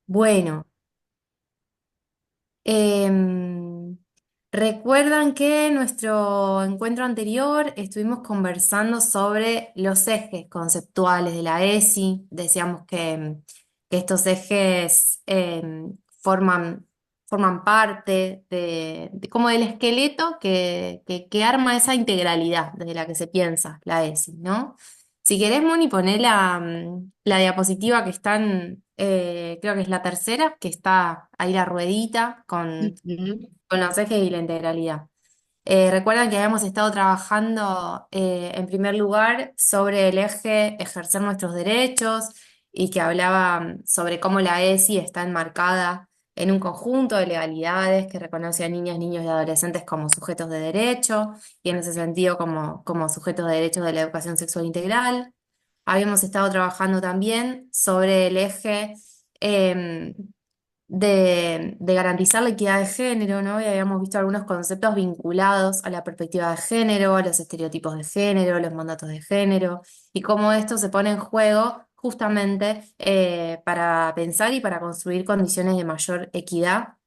Bueno, em, recuerdan que en nuestro encuentro anterior estuvimos conversando sobre los ejes conceptuales de la ESI. Decíamos que estos ejes forman parte como del esqueleto que arma esa integralidad desde la que se piensa la ESI, ¿no? Si querés, Moni, poné la diapositiva que están, creo que es la tercera, que está ahí la ruedita Ujú. con los ejes y la integralidad. Recuerdan que habíamos estado trabajando en primer lugar sobre el eje ejercer nuestros derechos y que hablaba sobre cómo la ESI está enmarcada en un conjunto de legalidades que reconoce a niñas, niños y adolescentes como sujetos de derecho y en ese sentido como sujetos de derechos de la educación sexual integral. Habíamos estado trabajando también sobre el eje em, de garantizar la equidad de género, ¿no? Y habíamos visto algunos conceptos vinculados a la perspectiva de género, a los estereotipos de género, los mandatos de género, y cómo esto se pone en juego justamente para pensar y para construir condiciones de mayor equidad.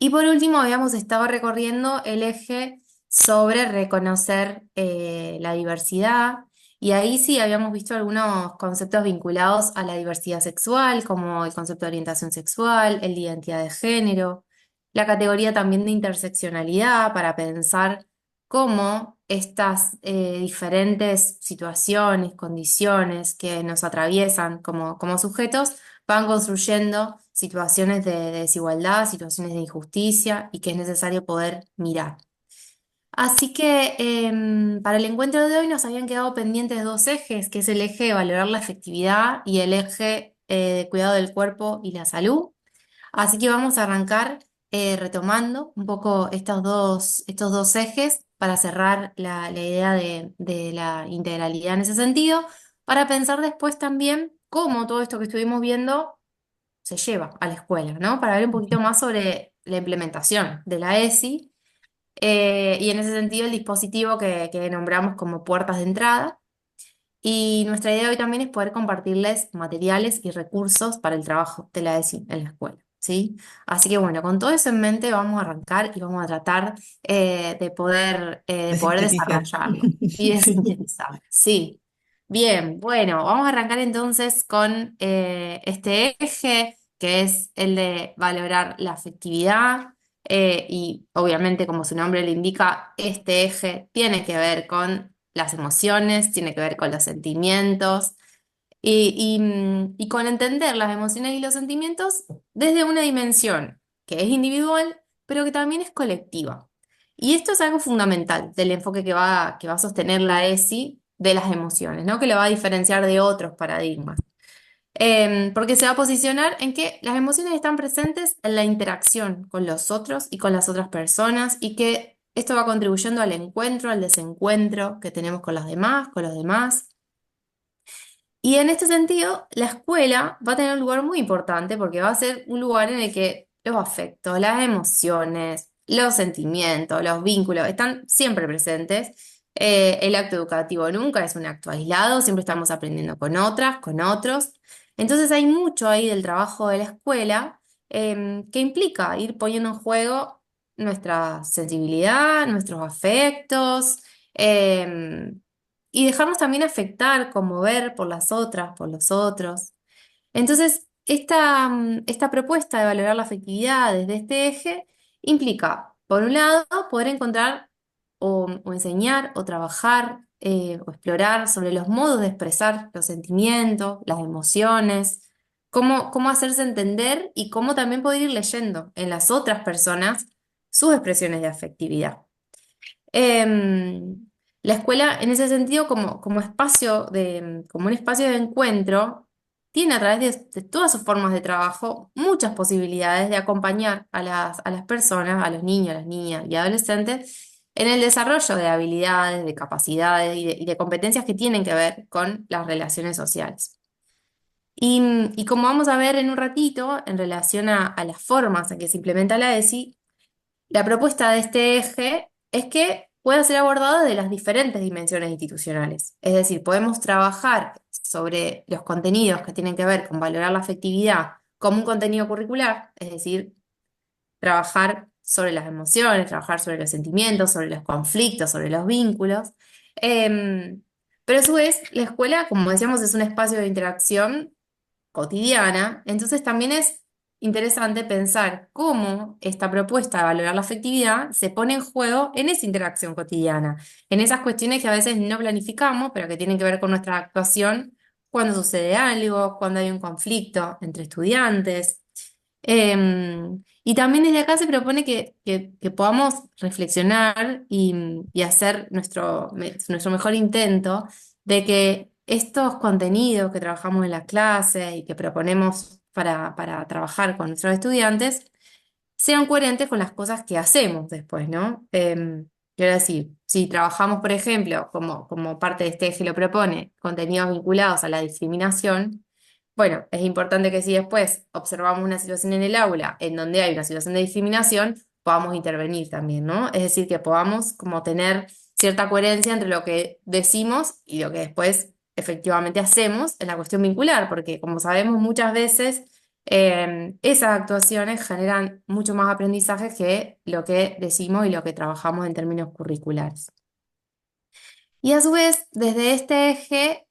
Y por último, habíamos estado recorriendo el eje sobre reconocer la diversidad, y ahí sí habíamos visto algunos conceptos vinculados a la diversidad sexual, como el concepto de orientación sexual, el de identidad de género, la categoría también de interseccionalidad para pensar cómo estas diferentes situaciones, condiciones que nos atraviesan como sujetos van construyendo situaciones de desigualdad, situaciones de injusticia y que es necesario poder mirar. Así que para el encuentro de hoy nos habían quedado pendientes dos ejes, que es el eje de valorar la efectividad y el eje de cuidado del cuerpo y la salud. Así que vamos a arrancar retomando un poco estos dos ejes para cerrar la idea de la integralidad en ese sentido, para pensar después también cómo todo esto que estuvimos viendo se lleva a la escuela, ¿no? Para ver un poquito más sobre la implementación de la ESI y en ese sentido el dispositivo que nombramos como puertas de entrada. Y nuestra idea hoy también es poder compartirles materiales y recursos para el trabajo de la ESI en la escuela, ¿sí? Así que bueno, con todo eso en mente vamos a arrancar y vamos a tratar de De poder sintetizar. desarrollarlo y de sintetizar. Sí. Bien, bueno, vamos a arrancar entonces con este eje que es el de valorar la afectividad y obviamente como su nombre le indica, este eje tiene que ver con las emociones, tiene que ver con los sentimientos y con entender las emociones y los sentimientos desde una dimensión que es individual, pero que también es colectiva. Y esto es algo fundamental del enfoque que va a sostener la ESI de las emociones, ¿no? Que lo va a diferenciar de otros paradigmas. Porque se va a posicionar en que las emociones están presentes en la interacción con los otros y con las otras personas y que esto va contribuyendo al encuentro, al desencuentro que tenemos con las demás, con los demás. Y en este sentido, la escuela va a tener un lugar muy importante porque va a ser un lugar en el que los afectos, las emociones, los sentimientos, los vínculos están siempre presentes. El acto educativo nunca es un acto aislado, siempre estamos aprendiendo con otras, con otros. Entonces hay mucho ahí del trabajo de la escuela que implica ir poniendo en juego nuestra sensibilidad, nuestros afectos. em, y dejarnos también afectar, conmover por las otras, por los otros. Entonces, esta propuesta de valorar la afectividad desde este eje implica, por un lado, poder encontrar o enseñar o trabajar o explorar sobre los modos de expresar los sentimientos, las emociones, cómo hacerse entender y cómo también poder ir leyendo en las otras personas sus expresiones de afectividad. Em, la escuela, en ese sentido, como un espacio de encuentro, tiene a través de todas sus formas de trabajo muchas posibilidades de acompañar a las personas, a los niños, a las niñas y adolescentes en el desarrollo de habilidades, de capacidades y de competencias que tienen que ver con las relaciones sociales. Y como vamos a ver en un ratito, en relación a las formas en que se implementa la ESI, la propuesta de este eje es que pueda ser abordado de las diferentes dimensiones institucionales. Es decir, podemos trabajar sobre los contenidos que tienen que ver con valorar la afectividad como un contenido curricular, es decir, trabajar sobre las emociones, trabajar sobre los sentimientos, sobre los conflictos, sobre los vínculos. Em, pero a su vez, la escuela, como decíamos, es un espacio de interacción cotidiana, entonces también es interesante pensar cómo esta propuesta de valorar la afectividad se pone en juego en esa interacción cotidiana, en esas cuestiones que a veces no planificamos, pero que tienen que ver con nuestra actuación cuando sucede algo, cuando hay un conflicto entre estudiantes. Y también desde acá se propone que podamos reflexionar y hacer nuestro mejor intento de que estos contenidos que trabajamos en la clase y que proponemos para trabajar con nuestros estudiantes sean coherentes con las cosas que hacemos después, ¿no? Quiero decir, si trabajamos, por ejemplo, como parte de este eje lo propone, contenidos vinculados a la discriminación, bueno, es importante que si después observamos una situación en el aula en donde hay una situación de discriminación, podamos intervenir también, ¿no? Es decir, que podamos como tener cierta coherencia entre lo que decimos y lo que después efectivamente hacemos en la cuestión vincular, porque como sabemos muchas veces esas actuaciones generan mucho más aprendizaje que lo que decimos y lo que trabajamos en términos curriculares. Y a su vez, desde este eje,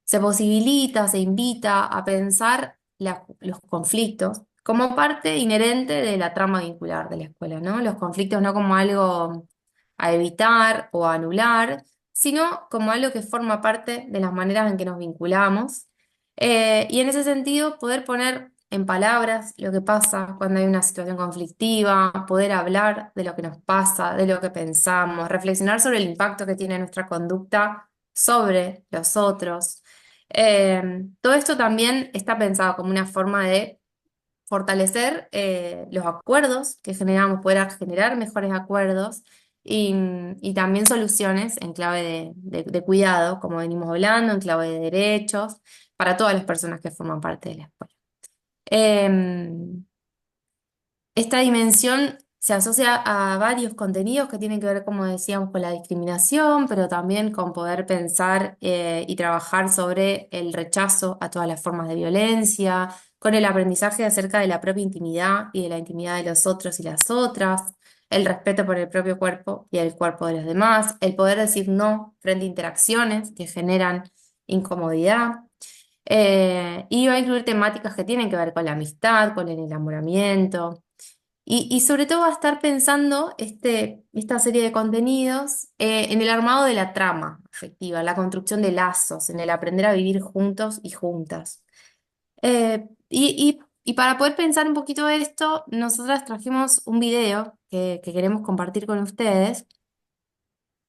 se posibilita, se invita a pensar los conflictos como parte inherente de la trama vincular de la escuela, ¿no? Los conflictos no como algo a evitar o a anular, sino como algo que forma parte de las maneras en que nos vinculamos. Y en ese sentido, poder poner en palabras lo que pasa cuando hay una situación conflictiva, poder hablar de lo que nos pasa, de lo que pensamos, reflexionar sobre el impacto que tiene nuestra conducta sobre los otros. Todo esto también está pensado como una forma de fortalecer los acuerdos que generamos, poder generar mejores acuerdos y también soluciones en clave de cuidado, como venimos hablando, en clave de derechos, para todas las personas que forman parte de la escuela. Em, Esta dimensión se asocia a varios contenidos que tienen que ver, como decíamos, con la discriminación, pero también con poder pensar y trabajar sobre el rechazo a todas las formas de violencia, con el aprendizaje acerca de la propia intimidad y de la intimidad de los otros y las otras, el respeto por el propio cuerpo y el cuerpo de los demás, el poder decir no frente a interacciones que generan incomodidad. Y va a incluir temáticas que tienen que ver con la amistad, con el enamoramiento. Y sobre todo va a estar pensando esta serie de contenidos en el armado de la trama afectiva, la construcción de lazos, en el aprender a vivir juntos y juntas. Y para poder pensar un poquito esto, nosotras trajimos un video que queremos compartir con ustedes.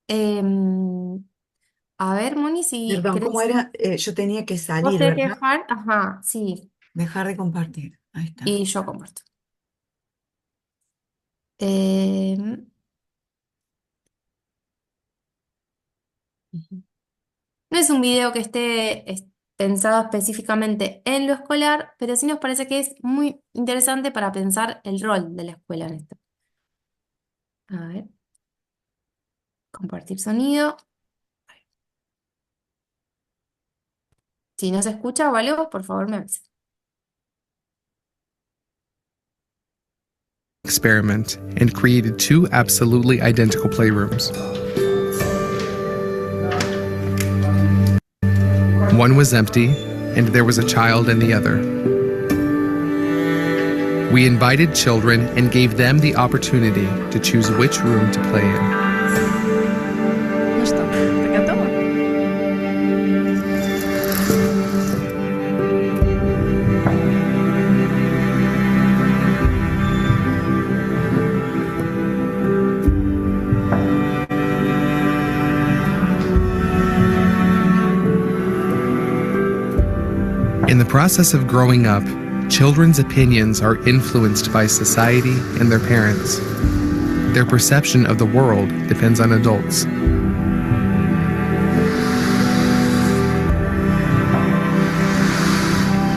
Em, a ver, Moni, si Perdón, ¿cómo querés, era? Yo tenía que vos salir, tenés que ¿verdad? dejar, ajá, sí, Dejar de compartir. Ahí está. y yo comparto. Em, Ujú. No es un video que esté pensado específicamente en lo escolar, pero sí nos parece que es muy interesante para pensar el rol de la escuela en esto. A ver, compartir sonido. Si no se escucha o algo, por favor me avisa. Experiment and created two absolutely identical playrooms. One was empty, and there was a child in the other. We invited children and gave them the opportunity to choose which room to play in. Ну что, ты готова? In the process of growing up, children's opinions are influenced by society and their parents. Their perception of the world depends on adults.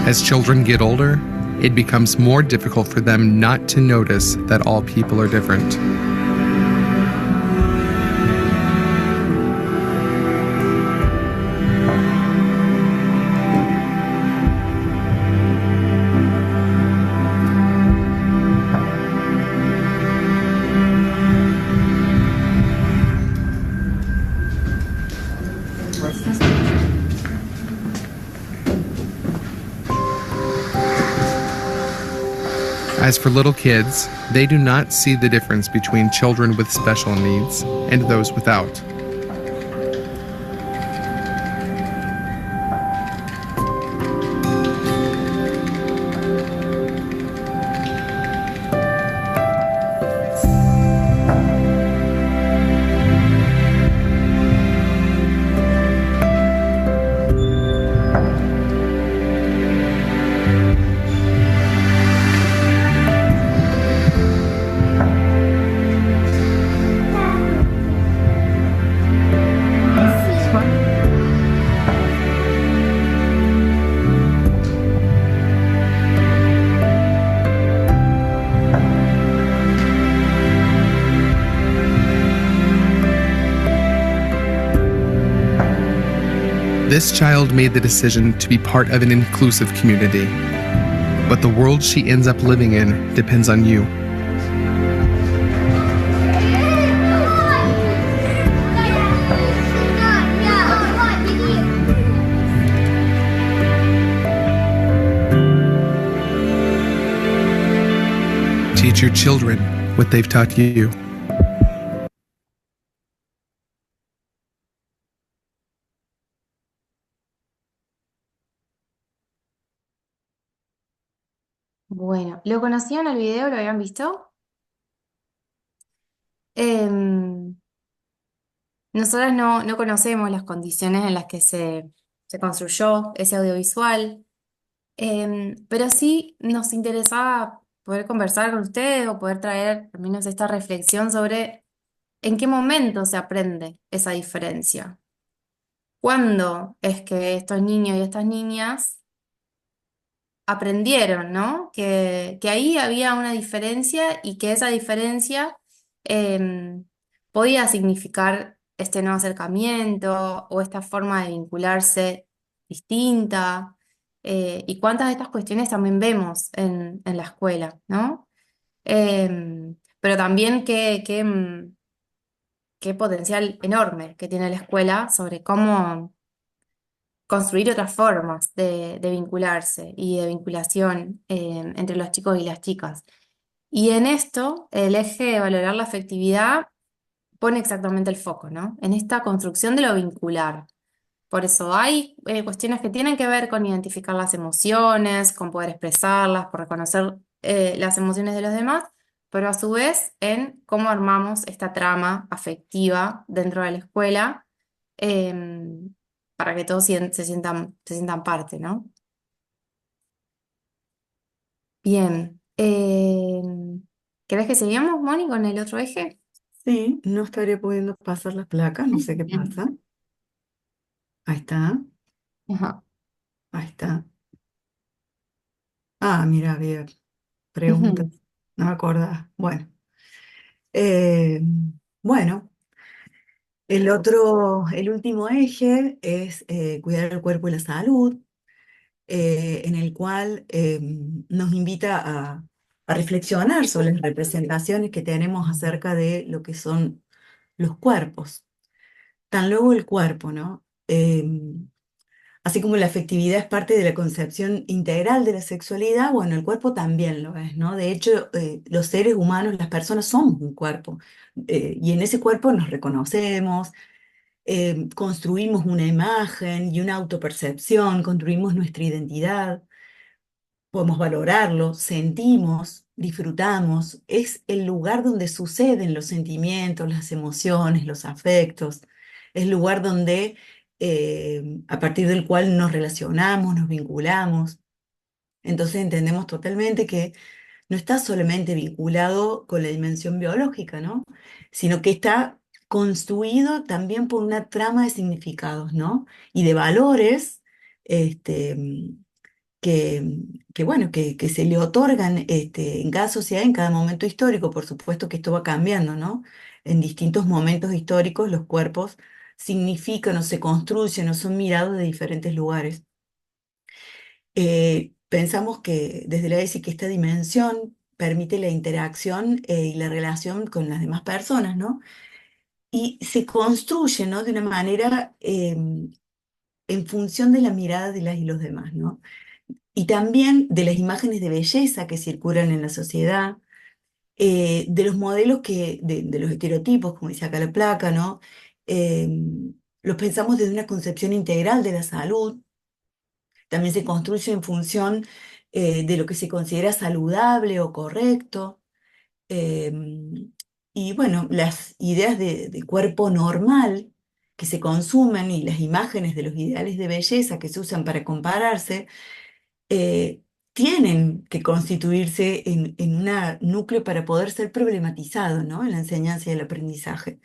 As children get older, it becomes more difficult for them not to notice that all people are different. As for little kids, they do not see the difference between children with special needs and those without. This child made the decision to be part of an inclusive community. But the world she ends up living in depends on you. Teach your children what they've taught you. Bueno, ¿lo conocían el video? ¿Lo habían visto? Em, Nosotras no conocemos las condiciones en las que se construyó ese audiovisual, pero sí nos interesaba poder conversar con ustedes o poder traer al menos esta reflexión sobre en qué momento se aprende esa diferencia. ¿Cuándo es que estos niños y estas niñas aprendieron, ¿no? Que ahí había una diferencia y que esa diferencia em, podía significar este nuevo acercamiento o esta forma de vincularse distinta. Y cuántas de estas cuestiones también vemos en la escuela, ¿no? Pero también qué potencial enorme que tiene la escuela sobre cómo construir otras formas de vincularse y de vinculación entre los chicos y las chicas. Y en esto, el eje de valorar la afectividad pone exactamente el foco, ¿no? En esta construcción de lo vincular. Por eso hay cuestiones que tienen que ver con identificar las emociones, con poder expresarlas, por reconocer las emociones de los demás, pero a su vez en cómo armamos esta trama afectiva dentro de la escuela, em, para que todos se sientan parte, ¿no? Bien. ¿Querés que sigamos, Moni, con el otro eje? Sí, no estaría pudiendo pasar las placas, no sé qué Bien. pasa. Ahí está, Ajá. ahí está. Ah, mira, había preguntas, Ujú. no me acordaba. Bueno, eh, bueno, el último eje es cuidar el cuerpo y la salud, en el cual nos invita a reflexionar sobre las representaciones que tenemos acerca de lo que son los cuerpos. Tan luego el cuerpo, ¿no? Así como la afectividad es parte de la concepción integral de la sexualidad, bueno, el cuerpo también lo es, ¿no? De hecho, los seres humanos, las personas somos un cuerpo, y en ese cuerpo nos reconocemos, construimos una imagen y una autopercepción, construimos nuestra identidad, podemos valorarlo, sentimos, disfrutamos, es el lugar donde suceden los sentimientos, las emociones, los afectos, es el lugar donde, a partir del cual nos relacionamos, nos vinculamos. Entonces entendemos totalmente que no está solamente vinculado con la dimensión biológica, ¿no? Sino que está construido también por una trama de significados, ¿no? Y de valores, este, que, bueno, que se le otorgan, en cada sociedad, en cada momento histórico. Por supuesto que esto va cambiando, ¿no? En distintos momentos históricos los cuerpos significan o se construyen o son mirados de diferentes lugares. Pensamos que desde la ESI que esta dimensión permite la interacción, y la relación con las demás personas, ¿no? Y se construye, ¿no? De una manera, en función de la mirada de las y los demás, ¿no? y también de las imágenes de belleza que circulan en la sociedad, de los modelos de los estereotipos, como dice acá la placa, ¿no? Eh, los pensamos desde una concepción integral de la salud, también se construye en función de lo que se considera saludable o correcto. eh, y bueno, las ideas de cuerpo normal que se consumen y las imágenes de los ideales de belleza que se usan para compararse, eh, tienen que constituirse en un núcleo para poder ser problematizado, ¿no? En la enseñanza y el aprendizaje.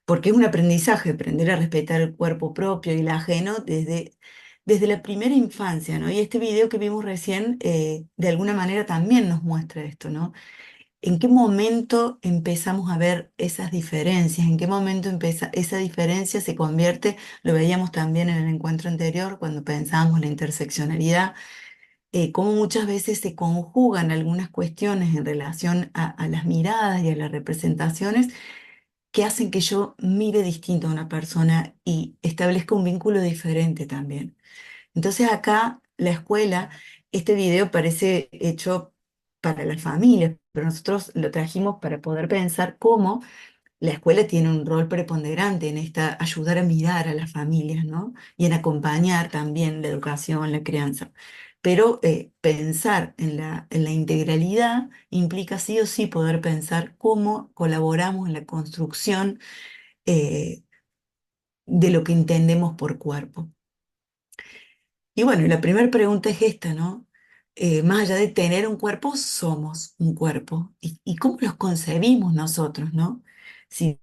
Porque es un aprendizaje aprender a respetar el cuerpo propio y el ajeno desde la primera infancia, ¿no? Y este video que vimos recién, de alguna manera también nos muestra esto, ¿no? ¿En qué momento empezamos a ver esas diferencias? ¿En qué momento esa diferencia se convierte, lo veíamos también en el encuentro anterior, cuando pensábamos la interseccionalidad, cómo muchas veces se conjugan algunas cuestiones en relación a las miradas y a las representaciones que hacen que yo mire distinto a una persona y establezca un vínculo diferente también? Entonces acá la escuela, este video parece hecho para las familias, pero nosotros lo trajimos para poder pensar cómo la escuela tiene un rol preponderante en esta ayudar a mirar a las familias, ¿no? Y en acompañar también la educación, la crianza. Pero pensar en la integralidad implica sí o sí poder pensar cómo colaboramos en la construcción eh, de lo que entendemos por cuerpo. Y bueno, la primera pregunta es esta, ¿no? Más allá de tener un cuerpo, somos un cuerpo. ¿Y cómo los concebimos nosotros, ¿no? Si